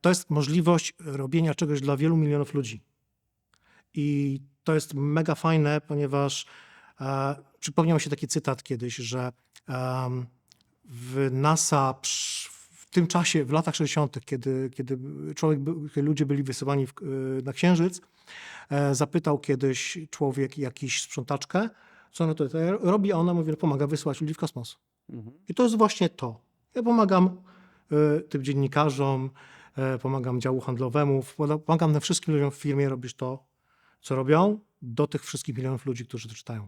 to jest możliwość robienia czegoś dla wielu milionów ludzi. I to jest mega fajne, ponieważ przypomniał mi się taki cytat kiedyś, że w NASA w tym czasie, w latach 60., kiedy ludzie byli wysyłani na Księżyc, zapytał kiedyś człowiek jakiś sprzątaczkę, co ona tutaj robi, a ona mówi, że pomaga wysyłać ludzi w kosmos. I to jest właśnie to. Ja pomagam tym dziennikarzom, pomagam działu handlowemu, pomagam tym wszystkim ludziom w firmie robić to, co robią, do tych wszystkich milionów ludzi, którzy to czytają.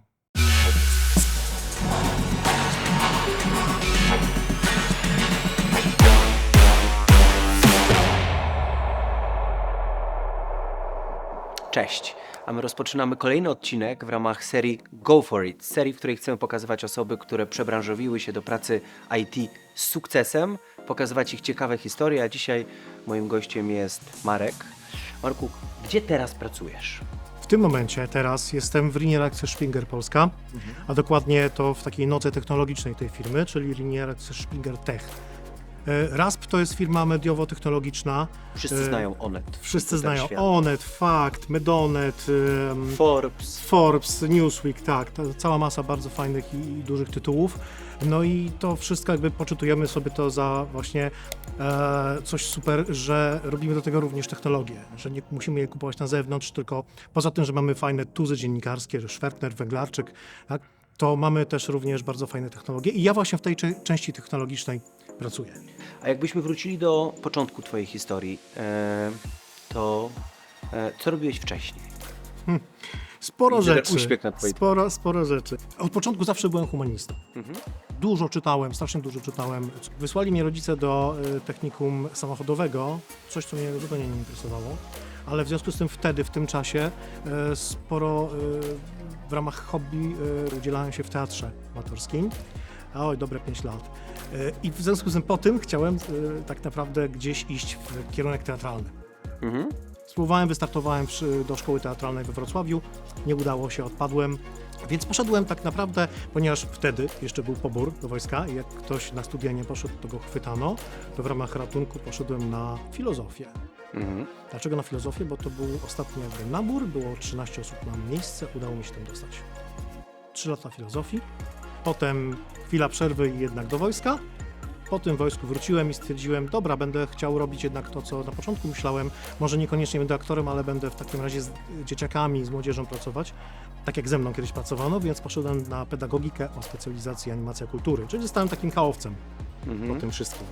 Cześć, a my rozpoczynamy kolejny odcinek w ramach serii Go For It, serii, w której chcemy pokazywać osoby, które przebranżowiły się do pracy IT z sukcesem, pokazywać ich ciekawe historie, a dzisiaj moim gościem jest Marek. Marku, gdzie teraz pracujesz? W tym momencie teraz jestem w linii reakcji Springer Polska, a dokładnie to w takiej nodze technologicznej tej firmy, czyli linii reakcji Springer Tech. RASP to jest firma mediowo-technologiczna. Wszyscy znają Onet. Wszyscy znają Onet, Fakt, Medonet, Forbes, Newsweek, tak. Cała masa bardzo fajnych i dużych tytułów. No i to wszystko jakby poczytujemy sobie to za właśnie coś super, że robimy do tego również technologię, że nie musimy je kupować na zewnątrz, tylko poza tym, że mamy fajne tuzy dziennikarskie, że Szwertner, Węglarczyk, tak, to mamy też również bardzo fajne technologie i ja właśnie w tej części technologicznej pracuję. A jakbyśmy wrócili do początku twojej historii, to co robiłeś wcześniej? Sporo rzeczy. Uśmiech na twojej Sporo rzeczy. Od początku zawsze byłem humanistą. Dużo czytałem, strasznie dużo czytałem. Wysłali mnie rodzice do technikum samochodowego, coś co mnie zupełnie nie interesowało, ale w związku z tym wtedy, w tym czasie sporo w ramach hobby udzielałem się w teatrze amatorskim. Oj, dobre 5 lat. I w związku z tym po tym chciałem tak naprawdę gdzieś iść w kierunek teatralny. Spróbowałem, wystartowałem do szkoły teatralnej we Wrocławiu, nie udało się, odpadłem, więc poszedłem tak naprawdę, ponieważ wtedy jeszcze był pobór do wojska i jak ktoś na studia nie poszedł, to go chwytano, to w ramach ratunku poszedłem na filozofię. Dlaczego na filozofię? Bo to był ostatni jakby nabór, było 13 osób na miejsce, udało mi się tam dostać. 3 lata filozofii, potem chwila przerwy i jednak do wojska. Po tym wojsku wróciłem i stwierdziłem, dobra, będę chciał robić jednak to, co na początku myślałem. Może niekoniecznie będę aktorem, ale będę w takim razie z dzieciakami, z młodzieżą pracować. Tak jak ze mną kiedyś pracowano, więc poszedłem na pedagogikę o specjalizacji animacja kultury. Czyli zostałem takim kałowcem po tym wszystkim.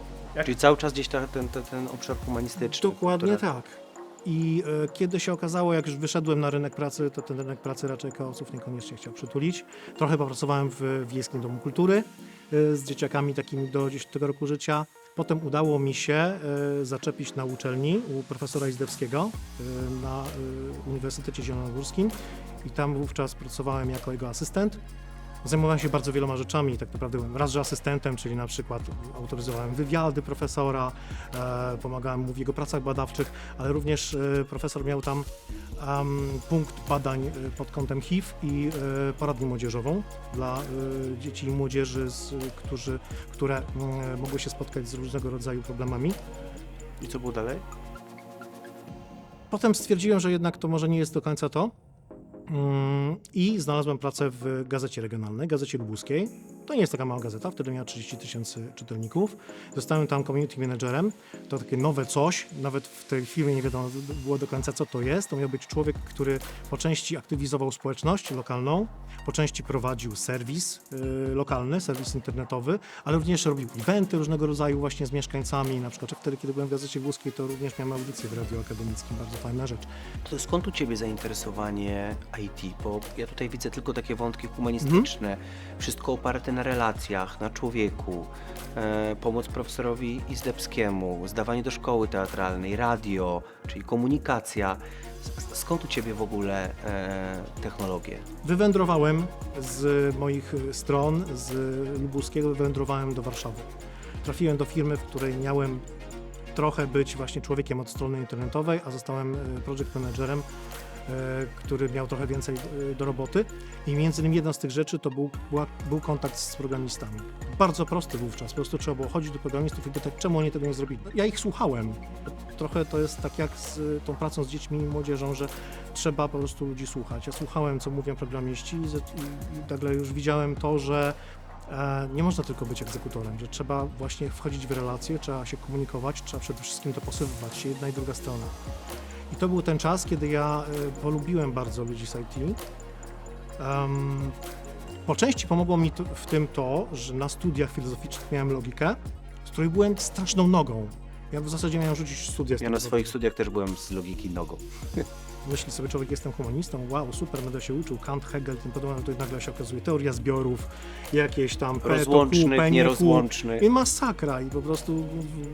Czyli cały czas gdzieś ten obszar humanistyczny. Dokładnie tak. I kiedy się okazało, jak już wyszedłem na rynek pracy, to ten rynek pracy raczej kałowców niekoniecznie chciał przytulić. Trochę popracowałem w Wiejskim Domu Kultury z dzieciakami takimi do 10 roku życia. Potem udało mi się zaczepić na uczelni u profesora Izdebskiego na Uniwersytecie Zielonogórskim i tam wówczas pracowałem jako jego asystent. Zajmowałem się bardzo wieloma rzeczami, tak naprawdę byłem raz, że asystentem, czyli na przykład autoryzowałem wywiady profesora, pomagałem mu w jego pracach badawczych, ale również profesor miał tam punkt badań pod kątem HIV i poradnię młodzieżową dla dzieci i młodzieży, które mogły się spotkać z różnego rodzaju problemami. I co było dalej? Potem stwierdziłem, że jednak to może nie jest do końca to. I znalazłem pracę w gazecie regionalnej, Gazecie Lubuskiej. To nie jest taka mała gazeta, wtedy miała 30 000 czytelników. Zostałem tam community managerem. To takie nowe coś, nawet w tej firmie nie wiadomo było do końca, co to jest. To miał być człowiek, który po części aktywizował społeczność lokalną, po części prowadził serwis lokalny, serwis internetowy, ale również robił eventy różnego rodzaju właśnie z mieszkańcami. Na przykład wtedy, kiedy byłem w Gazecie Lubuskiej, to również miałem audycję w Radiu Akademickim, bardzo fajna rzecz. To skąd u ciebie zainteresowanie IT? Bo ja tutaj widzę tylko takie wątki humanistyczne, wszystko oparte na relacjach, na człowieku, pomoc profesorowi Izdebskiemu, zdawanie do szkoły teatralnej, radio, czyli komunikacja. Skąd u ciebie w ogóle technologie? Wywędrowałem z moich stron, z Lubuskiego, wywędrowałem do Warszawy. Trafiłem do firmy, w której miałem trochę być właśnie człowiekiem od strony internetowej, a zostałem project managerem który miał trochę więcej do roboty i między innymi jedna z tych rzeczy to był kontakt z programistami. Bardzo prosty wówczas, po prostu trzeba było chodzić do programistów i pytać, czemu oni tego nie zrobili. Ja ich słuchałem. Trochę to jest tak jak z tą pracą z dziećmi i młodzieżą, że trzeba po prostu ludzi słuchać. Ja słuchałem, co mówią programiści i nagle już widziałem to, że nie można tylko być egzekutorem, że trzeba właśnie wchodzić w relacje, trzeba się komunikować, trzeba przede wszystkim dopasowywać się jedna i druga strona. I to był ten czas, kiedy ja polubiłem bardzo ludzi z IT. Po części pomogło mi w tym to, że na studiach filozoficznych miałem logikę, z której byłem straszną nogą. Ja w zasadzie miałem rzucić studia. Ja na swoich studiach też byłem z logiki nogą. Myśli sobie człowiek, jestem humanistą, wow, super, będę się uczył, Kant, Hegel, tym podobne, to nagle się okazuje teoria zbiorów, jakieś tam rozłącznych, nierozłącznych. I masakra, i po prostu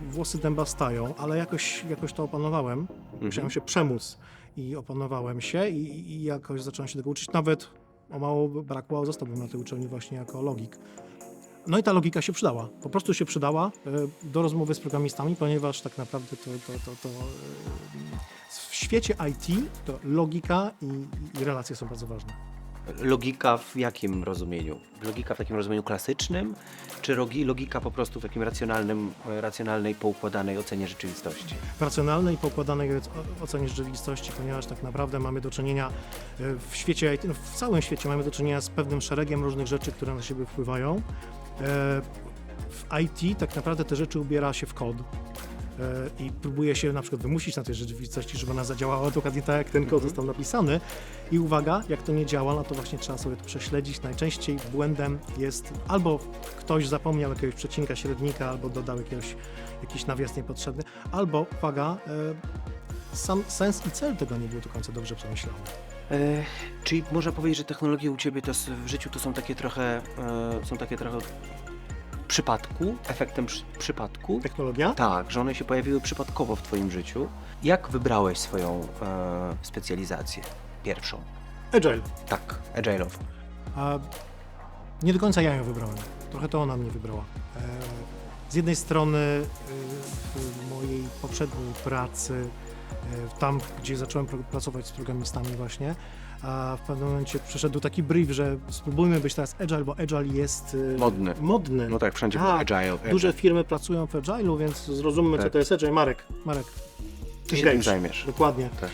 włosy dęba stają, ale jakoś to opanowałem, musiałem się przemóc i opanowałem się i jakoś zacząłem się tego uczyć, nawet o mało brakło, zostałbym na tej uczelni właśnie jako logik. No i ta logika się przydała, po prostu się przydała do rozmowy z programistami, ponieważ tak naprawdę to w świecie IT to logika i relacje są bardzo ważne. Logika w jakim rozumieniu? Logika w takim rozumieniu klasycznym, czy logika po prostu w takim racjonalnej, poukładanej ocenie rzeczywistości? W racjonalnej, poukładanej ocenie rzeczywistości, ponieważ tak naprawdę mamy do czynienia w świecie IT, w całym świecie mamy do czynienia z pewnym szeregiem różnych rzeczy, które na siebie wpływają. W IT tak naprawdę te rzeczy ubiera się w kod i próbuje się na przykład wymusić na tej rzeczywistości, żeby ona zadziałała dokładnie tak, jak ten kod został napisany. I uwaga, jak to nie działa, no to właśnie trzeba sobie to prześledzić. Najczęściej błędem jest albo ktoś zapomniał jakiegoś przecinka, średnika, albo dodał jakiś nawias niepotrzebny, albo, uwaga, sam sens i cel tego nie był do końca dobrze przemyślany. Czyli można powiedzieć, że technologie u Ciebie to w życiu to są takie trochę przypadku, efektem przypadku. Technologia? Tak, że one się pojawiły przypadkowo w Twoim życiu. Jak wybrałeś swoją specjalizację pierwszą? Agile. Tak, agile'ową. Nie do końca ja ją wybrałem. Trochę to ona mnie wybrała. Z jednej strony w mojej poprzedniej pracy, tam gdzie zacząłem pracować z programistami właśnie, a w pewnym momencie przyszedł taki brief, że spróbujmy być teraz agile, bo agile jest modny. No tak, wszędzie był agile. Duże firmy pracują w agile'u, więc zrozummy, co to jest agile. Marek, ty się tym zajmiesz. Dokładnie. Tak.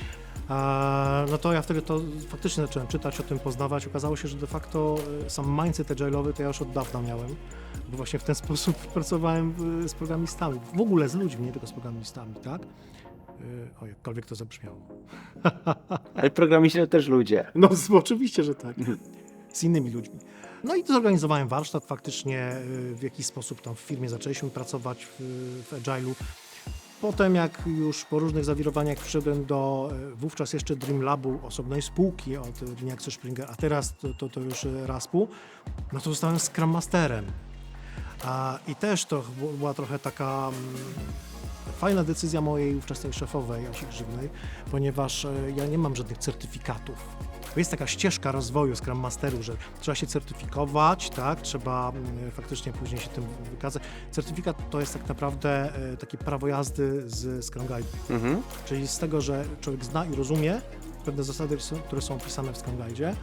No to ja wtedy to faktycznie zacząłem czytać o tym, poznawać. Okazało się, że de facto sam mindset agile'owy to ja już od dawna miałem, bo właśnie w ten sposób pracowałem z programistami, w ogóle z ludźmi, nie tylko z programistami, tak? Jakkolwiek to zabrzmiało. Ale programiści to też ludzie. No oczywiście, że tak. Z innymi ludźmi. No i zorganizowałem warsztat faktycznie, w jakiś sposób tam w firmie zaczęliśmy pracować w agile'u. Potem jak już po różnych zawirowaniach przyszedłem do wówczas jeszcze Dream Labu, osobnej spółki od Lineaxy Springer, a teraz to już RASP-u, no to zostałem Scrum Masterem. I też to była trochę taka fajna decyzja mojej ówczesnej szefowej, Asi Grzywnej, ponieważ ja nie mam żadnych certyfikatów. Bo jest taka ścieżka rozwoju Scrum Masteru, że trzeba się certyfikować, tak? Trzeba faktycznie później się tym wykazać. Certyfikat to jest tak naprawdę takie prawo jazdy z Scrum Guide. Czyli z tego, że człowiek zna i rozumie pewne zasady, które są opisane w Scrum Guide'zie.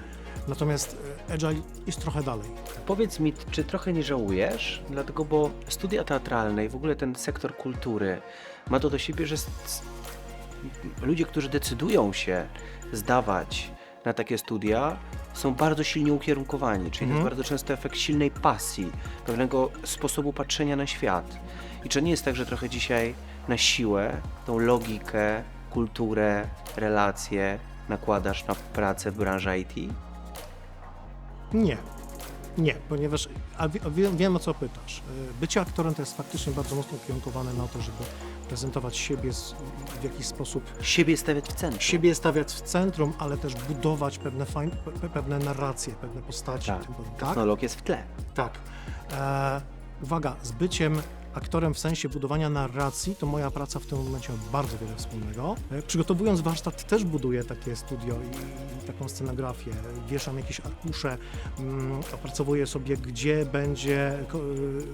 Natomiast Agile jest trochę dalej. Powiedz mi, czy trochę nie żałujesz? Dlatego, bo studia teatralne i w ogóle ten sektor kultury ma to do siebie, że ludzie, którzy decydują się zdawać na takie studia, są bardzo silnie ukierunkowani, czyli to jest bardzo często efekt silnej pasji, pewnego sposobu patrzenia na świat. I czy nie jest tak, że trochę dzisiaj na siłę tą logikę, kulturę, relacje nakładasz na pracę w branży IT? Nie, ponieważ wiem, o co pytasz. Bycie aktorem to jest faktycznie bardzo mocno ukierunkowane na to, żeby prezentować siebie w jakiś sposób. Siebie stawiać w centrum. Siebie stawiać w centrum, ale też budować pewne narracje, pewne postaci. Tak, technologia jest w tle. Tak. Uwaga, z byciem aktorem w sensie budowania narracji, to moja praca w tym momencie ma bardzo wiele wspólnego. Przygotowując warsztat też buduję takie studio i taką scenografię. Wieszam jakieś arkusze, opracowuję sobie, gdzie będzie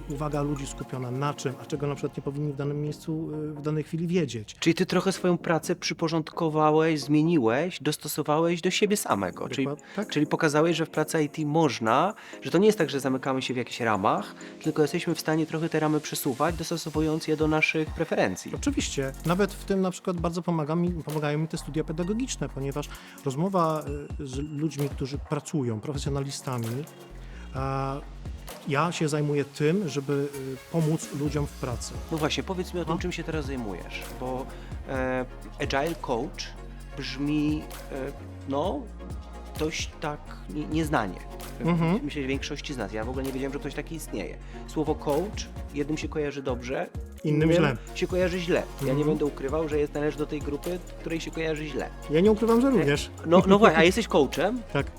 uwaga ludzi skupiona na czym, a czego na przykład nie powinni w danym miejscu, w danej chwili wiedzieć. Czyli ty trochę swoją pracę przyporządkowałeś, zmieniłeś, dostosowałeś do siebie samego. Tak? Czyli pokazałeś, że w pracy IT można, że to nie jest tak, że zamykamy się w jakichś ramach, tylko jesteśmy w stanie trochę te ramy przesuwać, dostosowując je do naszych preferencji. Oczywiście. Nawet w tym na przykład bardzo pomagają mi te studia pedagogiczne, ponieważ rozmowa z ludźmi, którzy pracują, profesjonalistami, ja się zajmuję tym, żeby pomóc ludziom w pracy. No właśnie, powiedz mi o tym, czym się teraz zajmujesz, bo Agile Coach brzmi dość tak nieznanie. Myślę, że większości z nas. Ja w ogóle nie wiedziałem, że ktoś taki istnieje. Słowo coach jednym się kojarzy dobrze, Innym źle. się kojarzy źle. Ja nie będę ukrywał, że należy do tej grupy, której się kojarzy źle. Ja nie ukrywam, że również. No właśnie, a jesteś coachem? Tak.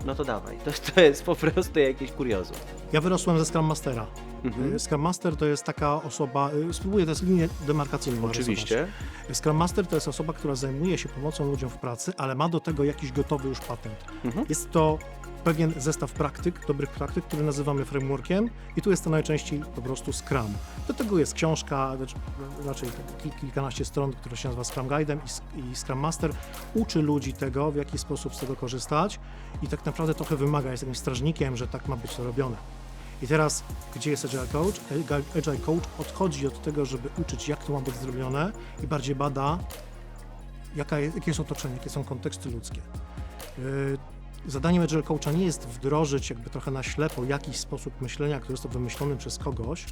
No to dawaj, to jest po prostu jakieś kuriozum. Ja wyrosłem ze Scrum Mastera. Scrum Master to jest taka osoba, spróbuję, to jest linię demarkacyjną Oczywiście. narysować. Scrum Master to jest osoba, która zajmuje się pomocą ludziom w pracy, ale ma do tego jakiś gotowy już patent. Jest to pewien zestaw praktyk, dobrych praktyk, który nazywamy frameworkiem i tu jest to najczęściej po prostu Scrum. Do tego jest książka, raczej kilkanaście stron, która się nazywa Scrum Guide'em i Scrum Master uczy ludzi tego, w jaki sposób z tego korzystać i tak naprawdę trochę wymaga, jest takim strażnikiem, że tak ma być to robione. I teraz, gdzie jest Agile Coach? Agile Coach odchodzi od tego, żeby uczyć, jak to ma być zrobione i bardziej bada, jakie jest otoczenie, jakie są konteksty ludzkie. Zadaniem Agile Coacha nie jest wdrożyć jakby trochę na ślepo jakiś sposób myślenia, który został wymyślony przez kogoś,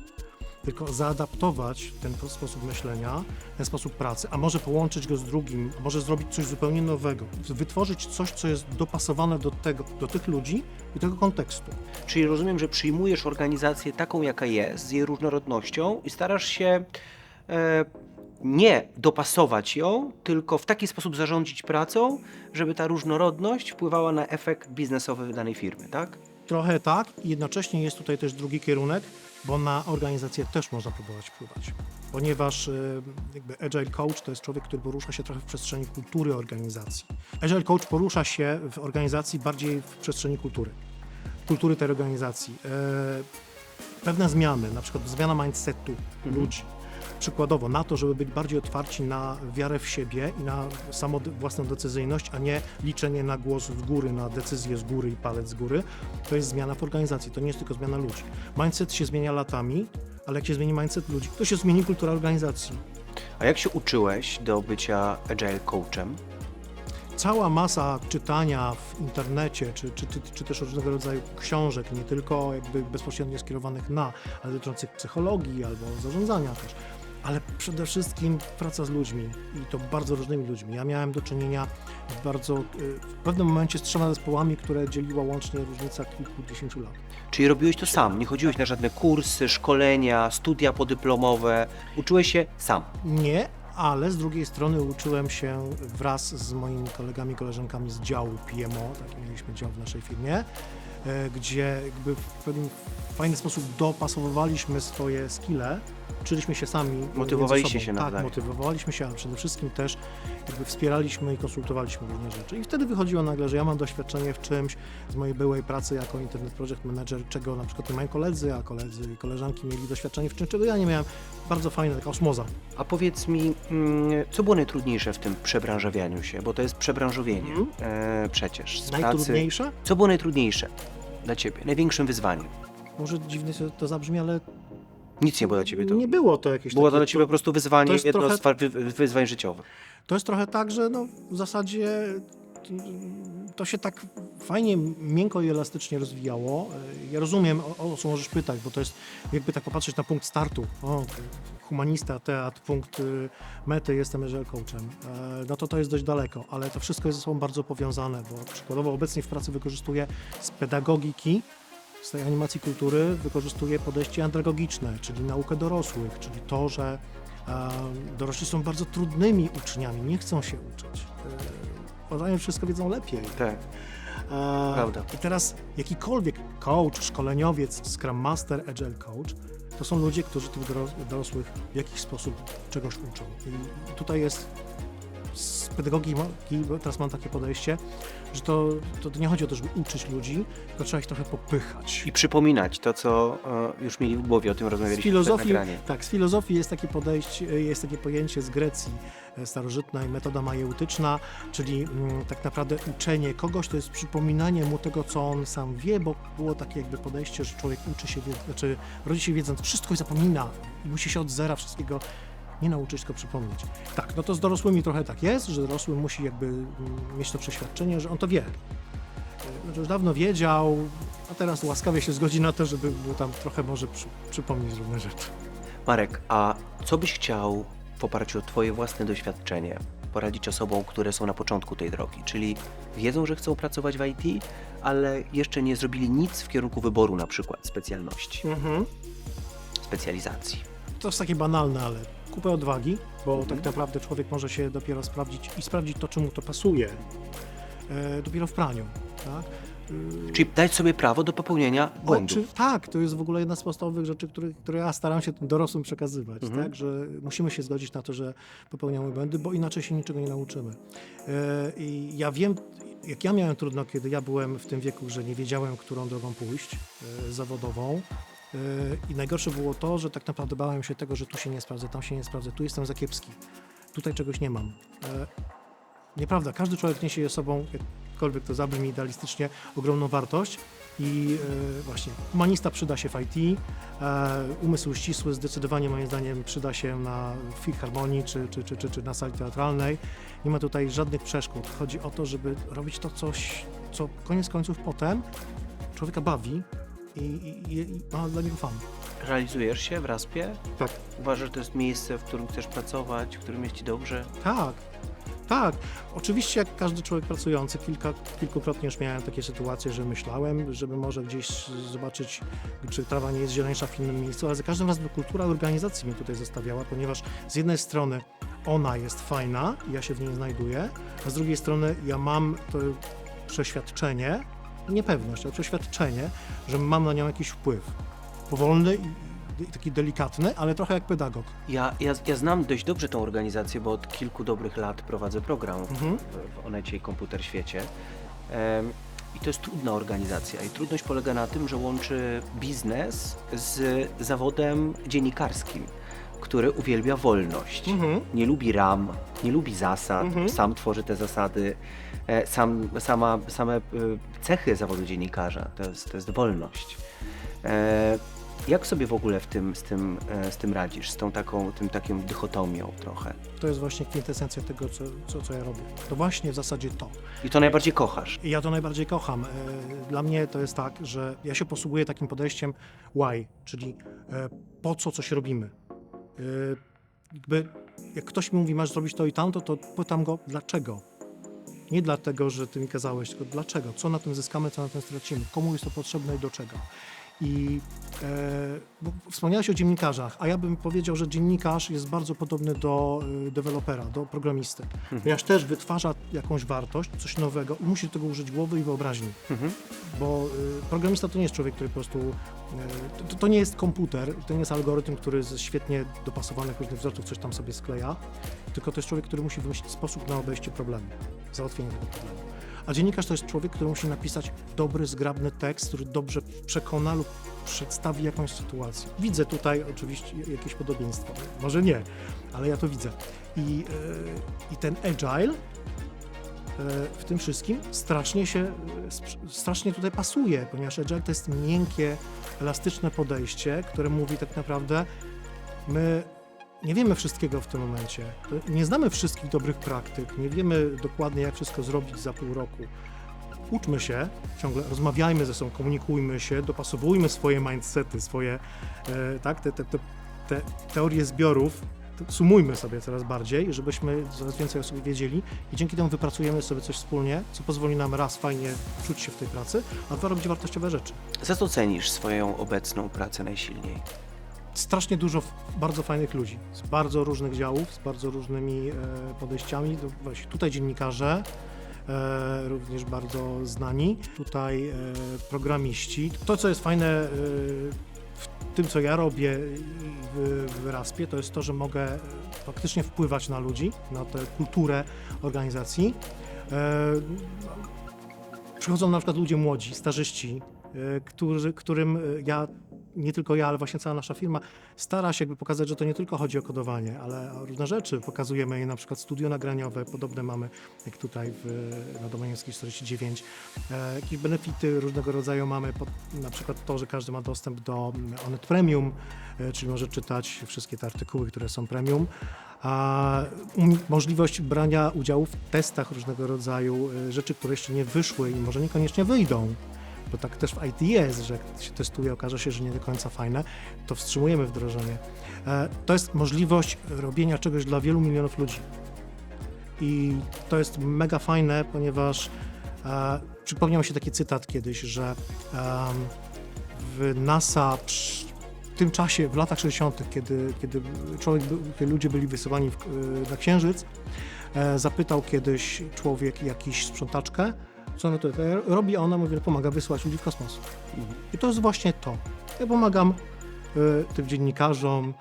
tylko zaadaptować ten sposób myślenia, ten sposób pracy, a może połączyć go z drugim, a może zrobić coś zupełnie nowego, wytworzyć coś, co jest dopasowane do tych ludzi i tego kontekstu. Czyli rozumiem, że przyjmujesz organizację taką, jaka jest, z jej różnorodnością i starasz się nie dopasować ją, tylko w taki sposób zarządzić pracą, żeby ta różnorodność wpływała na efekt biznesowy danej firmy, tak? Trochę tak i jednocześnie jest tutaj też drugi kierunek, bo na organizację też można próbować wpływać. Ponieważ jakby Agile Coach to jest człowiek, który porusza się trochę w przestrzeni kultury organizacji. Agile Coach porusza się w organizacji bardziej w przestrzeni kultury tej organizacji. Pewne zmiany, na przykład zmiana mindsetu ludzi. Przykładowo na to, żeby być bardziej otwarci na wiarę w siebie i na własną decyzyjność, a nie liczenie na głos z góry, na decyzję z góry i palec z góry, to jest zmiana w organizacji, to nie jest tylko zmiana ludzi. Mindset się zmienia latami, ale jak się zmieni mindset ludzi, to się zmieni kultura organizacji. A jak się uczyłeś do bycia Agile Coachem? Cała masa czytania w internecie, czy też różnego rodzaju książek, nie tylko jakby bezpośrednio skierowanych ale dotyczących psychologii albo zarządzania też, ale przede wszystkim praca z ludźmi i to bardzo różnymi ludźmi. Ja miałem do czynienia w pewnym momencie z 3 zespołami, które dzieliła łącznie różnica kilkudziesięciu lat. Czyli robiłeś to sam, nie chodziłeś na żadne kursy, szkolenia, studia podyplomowe, uczyłeś się sam? Nie, ale z drugiej strony uczyłem się wraz z moimi kolegami, koleżankami z działu PMO, taki mieliśmy dział w naszej firmie, gdzie jakby w pewien fajny sposób dopasowywaliśmy swoje skille, uczyliśmy się sami. Motywowaliście się nawzajem. Tak, motywowaliśmy się, ale przede wszystkim też jakby wspieraliśmy i konsultowaliśmy różne rzeczy. I wtedy wychodziło nagle, że ja mam doświadczenie w czymś z mojej byłej pracy jako Internet Project Manager, czego na przykład nie mają koledzy, a koledzy i koleżanki mieli doświadczenie w czymś, czego ja nie miałem. Bardzo fajna taka osmoza. A powiedz mi, co było najtrudniejsze w tym przebranżawianiu się, bo to jest przebranżowienie przecież z Najtrudniejsze? pracy. Co było najtrudniejsze dla Ciebie, największym wyzwaniem? Może dziwnie to zabrzmi, ale Nic nie było dla Ciebie to. nie było to jakieś Było to takie... dla Ciebie po prostu wyzwanie, jest jedno trochę- z wyzwań życiowych. To jest trochę tak, że w zasadzie to się tak fajnie, miękko i elastycznie rozwijało. Ja rozumiem, o co możesz pytać, bo to jest jakby tak popatrzeć na punkt startu. Humanista, teatr, punkt mety, jestem Agile Coachem. No to jest dość daleko, ale to wszystko jest ze sobą bardzo powiązane, bo przykładowo obecnie w pracy wykorzystuję z pedagogiki, z tej animacji kultury wykorzystuję podejście andragogiczne, czyli naukę dorosłych, czyli to, że dorośli są bardzo trudnymi uczniami, nie chcą się uczyć. Uważają, że wszystko wiedzą lepiej. Tak, prawda. I teraz jakikolwiek coach, szkoleniowiec, Scrum Master, Agile Coach, to są ludzie, którzy tych dorosłych w jakiś sposób czegoś uczą. I tutaj jest z pedagogiki, teraz mam takie podejście, że to nie chodzi o to, żeby uczyć ludzi, tylko trzeba ich trochę popychać. I przypominać to, co już mieli w głowie, o tym Z rozmawialiśmy filozofii, przed nagraniem. tak, z filozofii jest takie podejście, jest takie pojęcie z Grecji starożytnej, metoda majeutyczna, czyli tak naprawdę uczenie kogoś, to jest przypominanie mu tego, co on sam wie, bo było takie jakby podejście, że człowiek uczy się, znaczy rodzi się wiedząc wszystko i zapomina i musi się od zera wszystkiego nie nauczyć, tylko przypomnieć. Tak, no to z dorosłymi trochę tak jest, że dorosły musi jakby mieć to przeświadczenie, że on to wie. Znaczy już dawno wiedział, a teraz łaskawie się zgodzi na to, żeby mu tam trochę może przypomnieć różne rzeczy. Marek, a co byś chciał w oparciu o twoje własne doświadczenie poradzić osobom, które są na początku tej drogi, czyli wiedzą, że chcą pracować w IT, ale jeszcze nie zrobili nic w kierunku wyboru na przykład specjalności, specjalizacji? To jest takie banalne, ale kupę odwagi, bo tak naprawdę człowiek może się dopiero sprawdzić to, czy mu to pasuje, dopiero w praniu, tak? Czyli dać sobie prawo do popełnienia błędów. Tak, to jest w ogóle jedna z podstawowych rzeczy, które ja staram się tym dorosłym przekazywać, tak? Że musimy się zgodzić na to, że popełniamy błędy, bo inaczej się niczego nie nauczymy. I ja wiem, jak ja miałem trudno, kiedy ja byłem w tym wieku, że nie wiedziałem, którą drogą pójść zawodową. I najgorsze było to, że tak naprawdę bałem się tego, że tu się nie sprawdzę, tam się nie sprawdzę, tu jestem za kiepski, tutaj czegoś nie mam. Nieprawda, każdy człowiek niesie ze sobą, jakkolwiek to zabrzmi idealistycznie, ogromną wartość i właśnie humanista przyda się w IT, umysł ścisły zdecydowanie moim zdaniem przyda się na filharmonii czy na sali teatralnej. Nie ma tutaj żadnych przeszkód. Chodzi o to, żeby robić to coś, co koniec końców potem człowieka bawi i ma dla niego fan. Realizujesz się w Raspie? Tak. Uważasz, że to jest miejsce, w którym chcesz pracować, w którym jest ci dobrze? Tak. Oczywiście jak każdy człowiek pracujący, kilkukrotnie już miałem takie sytuacje, że myślałem, żeby może gdzieś zobaczyć, czy trawa nie jest zieleńsza w innym miejscu, ale za każdym razem kultura organizacji mnie tutaj zostawiała, ponieważ z jednej strony ona jest fajna, ja się w niej znajduję, a z drugiej strony ja mam to przeświadczenie, nie pewność, ale przeświadczenie, że mam na nią jakiś wpływ. Powolny i taki delikatny, ale trochę jak pedagog. Ja znam dość dobrze tą organizację, bo od kilku dobrych lat prowadzę program w Onecie i Komputer Świecie. I to jest trudna organizacja i trudność polega na tym, że łączy biznes z zawodem dziennikarskim, który uwielbia wolność. Nie lubi ram, nie lubi zasad, sam tworzy te zasady, same cechy zawodu dziennikarza, to jest wolność. Jak sobie w ogóle z tym radzisz, z tym taką dychotomią trochę? To jest właśnie kwintesencja tego, co ja robię. To właśnie w zasadzie to. I to najbardziej kochasz? I ja to najbardziej kocham. Dla mnie to jest tak, że ja się posługuję takim podejściem why, czyli po co coś robimy. Jakby jak ktoś mi mówi, masz zrobić to i tamto, to pytam go, dlaczego? Nie dlatego, że ty mi kazałeś, tylko dlaczego? Co na tym zyskamy, co na tym stracimy? Komu jest to potrzebne i do czego? I bo wspomniałeś o dziennikarzach, a ja bym powiedział, że dziennikarz jest bardzo podobny do dewelopera, do programisty. Ponieważ też wytwarza jakąś wartość, coś nowego i musi do tego użyć głowy i wyobraźni. Bo programista to nie jest człowiek, który po prostu... To nie jest komputer, to nie jest algorytm, który z świetnie dopasowanych różnych wzorców coś tam sobie skleja, tylko to jest człowiek, który musi wymyślić sposób na obejście problemu, załatwienie tego problemu. A dziennikarz to jest człowiek, który musi napisać dobry, zgrabny tekst, który dobrze przekona lub przedstawi jakąś sytuację. Widzę tutaj oczywiście jakieś podobieństwo, może nie, ale ja to widzę. I ten agile w tym wszystkim strasznie tutaj pasuje, ponieważ agile to jest miękkie, elastyczne podejście, które mówi tak naprawdę, my nie wiemy wszystkiego w tym momencie, nie znamy wszystkich dobrych praktyk, nie wiemy dokładnie, jak wszystko zrobić za pół roku. Uczmy się, ciągle rozmawiajmy ze sobą, komunikujmy się, dopasowujmy swoje mindsety, swoje te teorie zbiorów, sumujmy sobie coraz bardziej, żebyśmy coraz więcej o sobie wiedzieli i dzięki temu wypracujemy sobie coś wspólnie, co pozwoli nam raz fajnie czuć się w tej pracy, a dwa robić wartościowe rzeczy. Za co cenisz swoją obecną pracę najsilniej? Strasznie dużo bardzo fajnych ludzi, z bardzo różnych działów, z bardzo różnymi podejściami. Właśnie tutaj dziennikarze, również bardzo znani, tutaj programiści. To, co jest fajne w tym, co ja robię w Raspie, to jest to, że mogę faktycznie wpływać na ludzi, na tę kulturę organizacji. Przychodzą na przykład ludzie młodzi, starzyści, którym nie tylko ja, ale właśnie cała nasza firma stara się jakby pokazać, że to nie tylko chodzi o kodowanie, ale o różne rzeczy. Pokazujemy je na przykład studio nagraniowe, podobne mamy jak tutaj na Domaniewskiej 49. Jakieś benefity różnego rodzaju mamy, na przykład to, że każdy ma dostęp do Onet Premium, czyli może czytać wszystkie te artykuły, które są premium. Możliwość brania udziału w testach różnego rodzaju, rzeczy, które jeszcze nie wyszły i może niekoniecznie wyjdą. Bo tak też w IT jest, że jak się testuje, okaże się, że nie do końca fajne, to wstrzymujemy wdrożenie. To jest możliwość robienia czegoś dla wielu milionów ludzi. I to jest mega fajne, ponieważ przypomniał mi się taki cytat kiedyś, że w NASA w tym czasie, w latach 60., kiedy ludzie byli wysyłani na Księżyc, zapytał kiedyś człowiek jakiś sprzątaczkę, co ona tutaj robi, a ona mówi, że pomaga wysłać ludzi w kosmos. I to jest właśnie to. Ja pomagam tym dziennikarzom,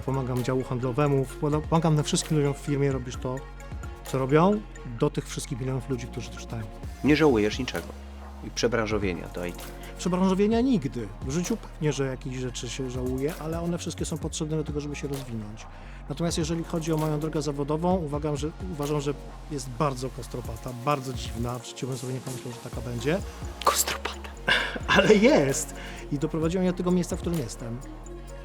pomagam działu handlowemu, pomagam na wszystkim ludziom w firmie robisz to, co robią, do tych wszystkich milionów ludzi, którzy to czytają. Nie żałujesz niczego. I przebranżowienia do IT. Przebranżowienia nigdy. W życiu pewnie, że jakieś rzeczy się żałuje, ale one wszystkie są potrzebne do tego, żeby się rozwinąć. Natomiast jeżeli chodzi o moją drogę zawodową, uważam, że jest bardzo kostropata, bardzo dziwna. W życiu bym sobie nie pomyślał, że taka będzie. Kostropata. Ale jest! I doprowadziła mnie do tego miejsca, w którym jestem.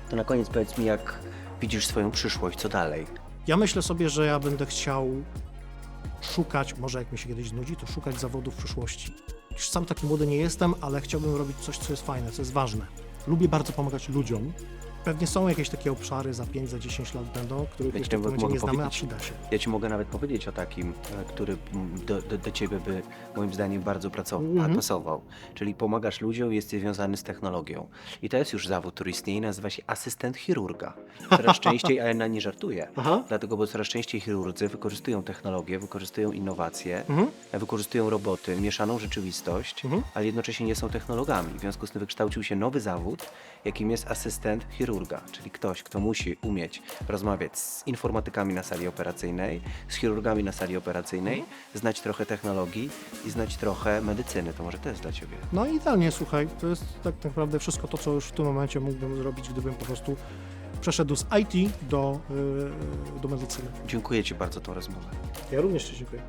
To na koniec powiedz mi, jak widzisz swoją przyszłość, co dalej? Ja myślę sobie, że ja będę chciał szukać, może jak mi się kiedyś znudzi, to szukać zawodów w przyszłości. Już sam taki młody nie jestem, ale chciałbym robić coś, co jest fajne, co jest ważne. Lubię bardzo pomagać ludziom. Pewnie są jakieś takie obszary za 5, za 10 lat będą, których Ja ci jeszcze w tym momencie mogę nie znamy, a powiedzieć. przyda się. Ja ci mogę nawet powiedzieć o takim, który do ciebie by moim zdaniem bardzo pasował. Czyli pomagasz ludziom, jesteś związany z technologią. I to jest już zawód, który istnieje, nazywa się asystent chirurga. Coraz częściej, a ja nie żartuję, dlatego, bo coraz częściej chirurdzy wykorzystują technologię, wykorzystują innowacje, wykorzystują roboty, mieszaną rzeczywistość, ale jednocześnie nie są technologami. W związku z tym wykształcił się nowy zawód, jakim jest asystent chirurga, czyli ktoś, kto musi umieć rozmawiać z informatykami na sali operacyjnej, z chirurgami na sali operacyjnej, znać trochę technologii i znać trochę medycyny. To może to jest dla ciebie. No i idealnie, słuchaj, to jest tak naprawdę wszystko to, co już w tym momencie mógłbym zrobić, gdybym po prostu przeszedł z IT do medycyny. Dziękuję ci bardzo za tą rozmowę. Ja również Ci dziękuję.